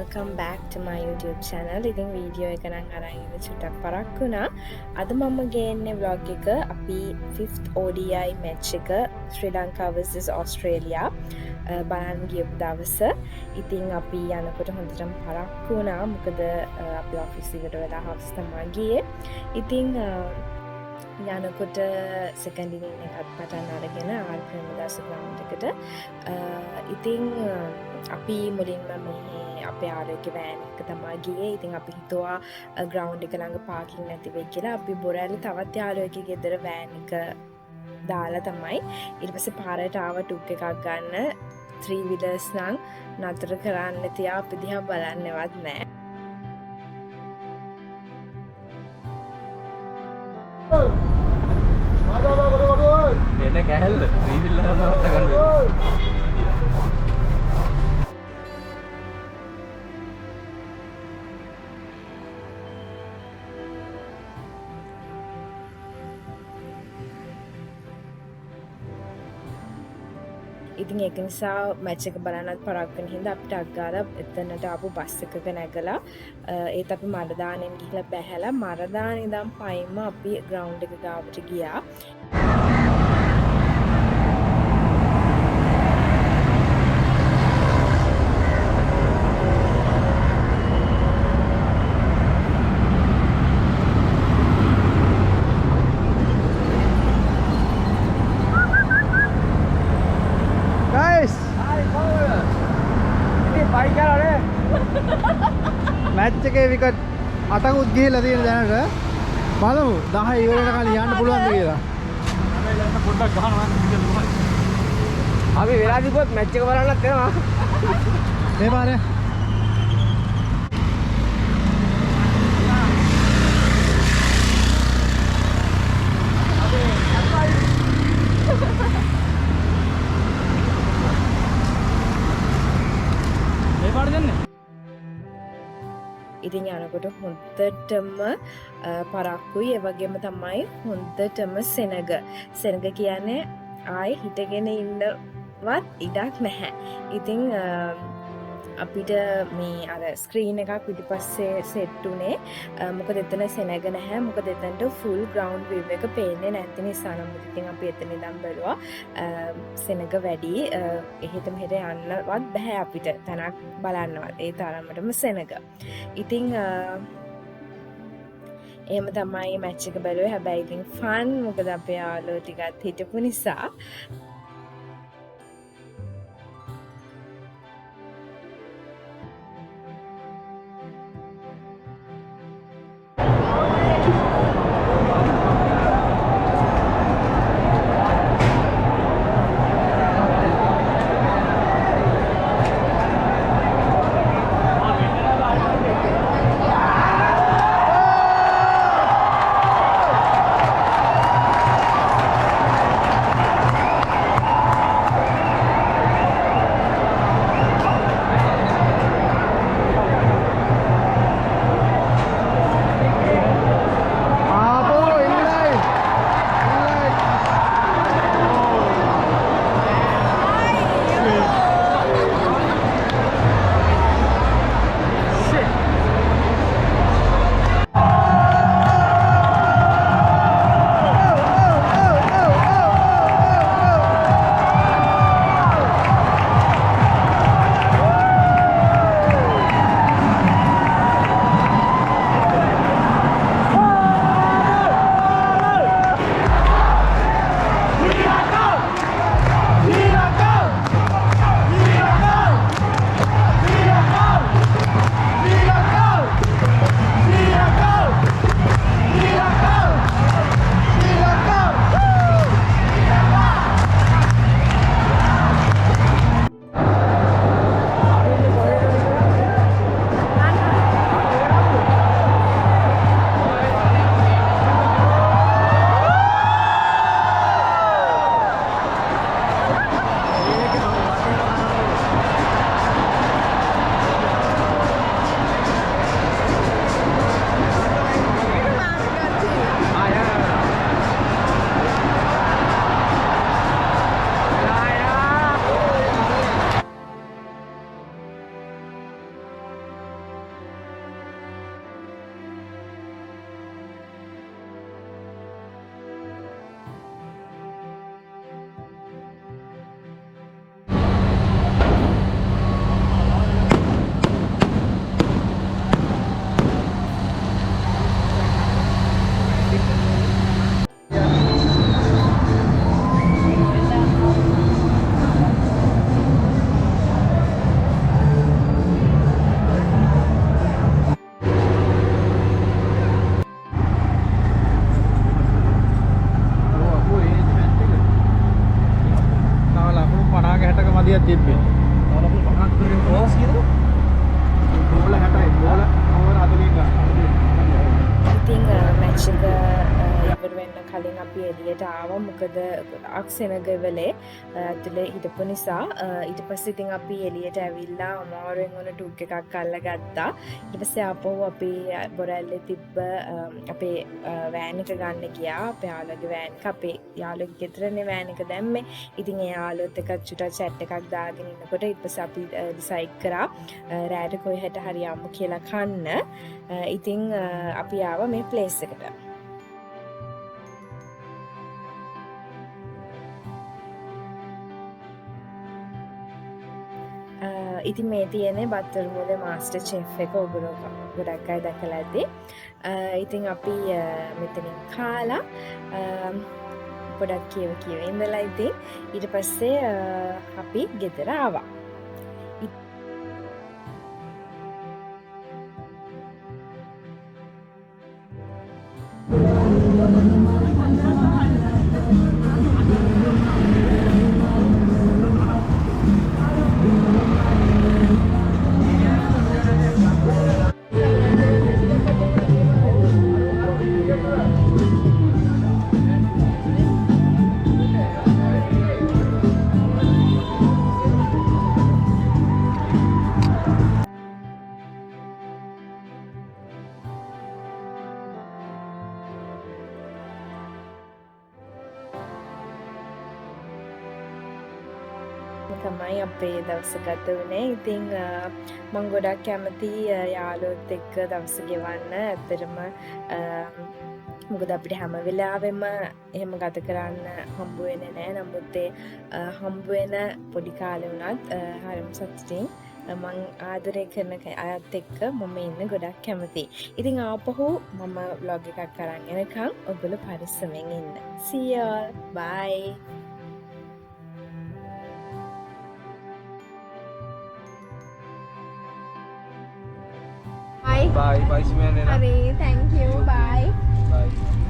welcome back to my YouTube channel. ඉතින් video එක නම් අරන් ඉන්න චුට්ටක් පරක් වුණා. අද මම ගේන්නේ vlog එක අපි 5th ODI match එක Sri Lanka vs Australia බලන්න ගියපු දවස. ඉතින් අපි යනකොට හොඳටම පරක් වුණා. මොකද අපි ඔෆිස් එකට වෙලා හවස් තමයි ගියේ. ඉතින් යනකොට second inning එකත් පටන් අරගෙන Premadasa ground එකට ඉතින් අපි මුලින්ම මේ අපේ ආරෝග්‍ය වෑන් එක තමයි ගියේ. ඉතින් අපි හිතුවා ground එක ළඟ parking නැති වෙයි කියලා. අපි බොරැලි තවත් යාළුවෙක්ගේ ගෙදර වෑන් එක දාලා තමයි ඊට පස්සේ පාරට ආව ටුක් එකක් ගන්න 3 wheelers නම් නතර කරන්න තියා අපි දිහා බලන්නවත් නැහැ. එන කැහැල්ල රීවිල් නවත්ත ගන්න. ඉතින් ඒක නිසා මැච් එක බලන්නත් පරක් වෙන හින්දා අපිට අග්ගාලා එතනට ආපු බස් එකක නැගලා ඒත් අපි මරදානෙන් ගිහලා බැහැලා මරදාන ඉඳන් පයින්ම අපි ග්‍රවුන්ඩ් එක ගාවට ගියා. මැච් එකේ විකට් 8කුත් ගිහිල්ලා තියෙන දැනට බලමු 10 ඉවරකට කලින් යන්න පුළුවන්ද කියලා. පොඩ්ඩක් ගහනවා අපි වෙලා තිබ්බොත් මැච් එක බලන්නත් එනවා. මේ පාරේ මේ පාර දෙන්නේ. ඉතින් යනකොට හොඳටම පරක්කුයි ඒ වගේම තමයි හොඳටම සෙනග කියන්නේ ආයේ හිටගෙන ඉන්නවත් ඉඩක් නැහැ. ඉතින් අපිට මේ අර ස්ක්‍රීන් එකක් පිටිපස්සේ සෙට් උනේ මොකද එතන සෙනග නැහැ. මොකද එතනට ෆුල් ග්‍රවුන්ඩ් view එක පේන්නේ නැති නිසා නම් ඉතින් අපි එතන ඉඳන් බැලුවා සෙනග වැඩි එහෙට මෙහෙට යන්නවත් බෑ අපිට තනක් බලන්නවත් ඒ තරමටම සෙනග. ඉතින් එහෙම තමයි මැච් එක බැලුවේ. හැබැයි ඉතින් ෆන් මොකද අපේ යාළුවෝ ටිකත් හිටපු නිසා. 60ක මදියක් තිබ්බේ. ඕන අපේ පහක් කරගෙන කොහොමද කීයද? බෝල 60යි. බෝල ඕවර් 40 ගන්න. ඉතින් මැච් එක ඉවර වෙන්න කලින් අපි එළියට ආවා. මොකද ගොඩාක් සෙනගවලේ ඇතුලේ හිටපු නිසා. ඊට පස්සේ ඉතින් අපි එළියට ඇවිල්ලා අමාරුවෙන් වුණ ටුක් එකක් අල්ලගත්තා. ඊට පස්සේ ආපහු අපි බොරැල්ලේ තිබ්බ අපේ වෑන් එක ගන්න ගියා. අපේ යාළුවගේ වෑන් එක අපේ යාළුවගේ ගෙදරනේ වෑන් එක දැම්මේ. ඉතින් ඒ යාළුවත් එක්ක චුට්ටක් chat එකක් දාගෙන ඉන්නකොට ඊට පස්සේ අපි ඩිසයිඩ් කරා රෑට කොහෙට හරි යමු කියලා කන්න. ඉතින් අපි ආවා මේ ප්ලේස් එකට. ඉතින් මේ තියෙන්නේ බත්තරමුලේ මාස්ටර් චෙෆ් එක. ඔයගොල්ලෝ ගොඩක් අය දැකලා ඇති. ඉතින් අපි මෙතනින් කාලා ගොඩක් කියව ඉඳලා ඉතින් ඊට පස්සේ අපි ගෙදර ආවා. තමයි අපේ දවස ගත වුණේ. ඉතින් මම ගොඩක් කැමති යාළුවොත් එක්ක දවස ගෙවන්න. ඇත්තටම මොකද අපිට හැම වෙලාවෙම එහෙම ගත කරන්න හම්බ වෙන්නේ නැහැ. නමුත් ඒ හම්බ වෙන පොඩි කාලේ වුණත් හරිම සතුටින් මම ආදරය කරන අයත් එක්ක මම ඉන්න ගොඩක් කැමතියි. ඉතින් ආපහු මම vlog එකක් අරන් එනකම් ඔයගොල්ලෝ පරිස්සමෙන් ඉන්න. See you all. Bye. Bye. Bye, bye, Simene. Hari, thank you. Bye. Bye.